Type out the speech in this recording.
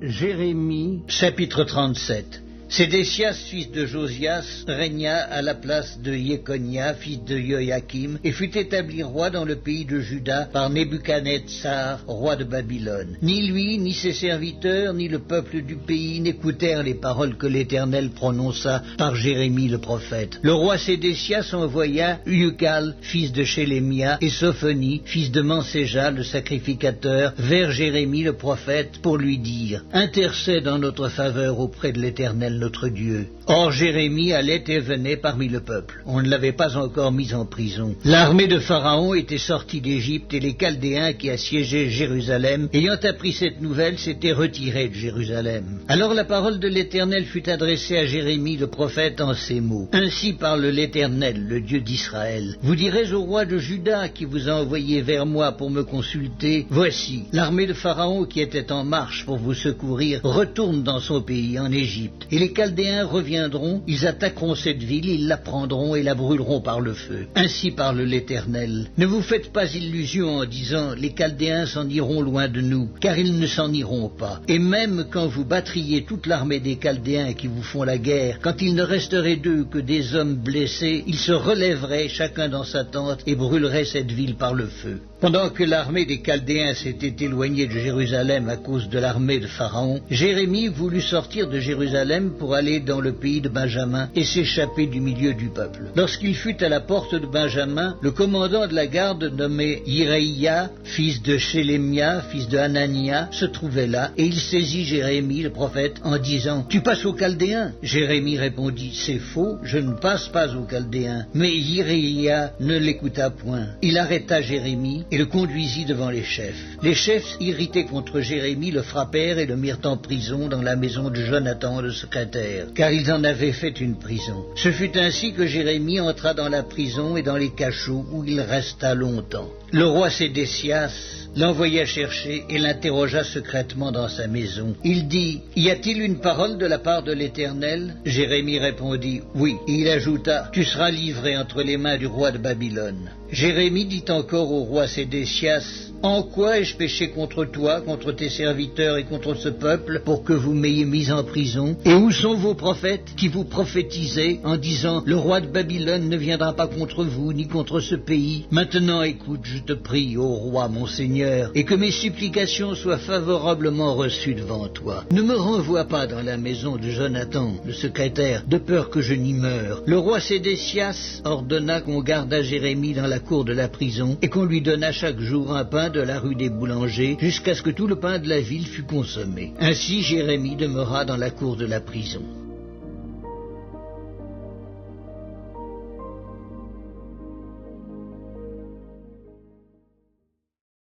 Jérémie, chapitre 37. Sédécias, fils de Josias, régna à la place de Jéconia, fils de Joachim, et fut établi roi dans le pays de Juda par Nebuchadnezzar, roi de Babylone. Ni lui, ni ses serviteurs, ni le peuple du pays n'écoutèrent les paroles que l'Éternel prononça par Jérémie le prophète. Le roi Sédécias envoya Ucal, fils de Shélémia, et Sophonie, fils de Manséja, le sacrificateur, vers Jérémie le prophète pour lui dire « Intercède en notre faveur auprès de l'Éternel notre Dieu. » Or Jérémie allait et venait parmi le peuple. On ne l'avait pas encore mis en prison. L'armée de Pharaon était sortie d'Égypte et les Chaldéens qui assiégeaient Jérusalem, ayant appris cette nouvelle, s'étaient retirés de Jérusalem. Alors la parole de l'Éternel fut adressée à Jérémie le prophète en ces mots. Ainsi parle l'Éternel, le Dieu d'Israël. Vous direz au roi de Juda qui vous a envoyé vers moi pour me consulter, voici, l'armée de Pharaon qui était en marche pour vous secourir retourne dans son pays, en Égypte. Et les Chaldéens reviendront, ils attaqueront cette ville, ils la prendront et la brûleront par le feu. Ainsi parle l'Éternel. Ne vous faites pas illusion en disant, les Chaldéens s'en iront loin de nous, car ils ne s'en iront pas. Et même quand vous battriez toute l'armée des Chaldéens qui vous font la guerre, quand il ne resterait d'eux que des hommes blessés, ils se relèveraient chacun dans sa tente et brûleraient cette ville par le feu. Pendant que l'armée des Chaldéens s'était éloignée de Jérusalem à cause de l'armée de Pharaon, Jérémie voulut sortir de Jérusalem pour aller dans le pays de Benjamin et s'échapper du milieu du peuple. Lorsqu'il fut à la porte de Benjamin, le commandant de la garde nommé Yiraïa, fils de Shélémia, fils de Hanania, se trouvait là, et il saisit Jérémie le prophète en disant « Tu passes aux Chaldéens ?» Jérémie répondit « C'est faux, je ne passe pas aux Chaldéens. » Mais Yiraïa ne l'écouta point. Il arrêta Jérémie et le conduisit devant les chefs. Les chefs, irrités contre Jérémie, le frappèrent et le mirent en prison dans la maison de Jonathan, le secrétaire, car ils en avaient fait une prison. Ce fut ainsi que Jérémie entra dans la prison et dans les cachots où il resta longtemps. Le roi Sédécias l'envoya chercher et l'interrogea secrètement dans sa maison. Il dit « Y a-t-il une parole de la part de l'Éternel ?» Jérémie répondit « Oui. » Et il ajouta « Tu seras livré entre les mains du roi de Babylone. » Jérémie dit encore au roi Sédécias « En quoi ai-je péché contre toi, contre tes serviteurs et contre ce peuple, pour que vous m'ayez mis en prison? Et où sont vos prophètes qui vous prophétisaient en disant « Le roi de Babylone ne viendra pas contre vous, ni contre ce pays. » Maintenant écoute, je te prie, ô roi, mon Seigneur, et que mes supplications soient favorablement reçues devant toi. Ne me renvoie pas dans la maison de Jonathan, le secrétaire, de peur que je n'y meure. Le roi Sédécias ordonna qu'on gardât Jérémie dans la cour de la prison, et qu'on lui donnât chaque jour un pain de la rue des boulangers, jusqu'à ce que tout le pain de la ville fût consommé. Ainsi Jérémie demeura dans la cour de la prison.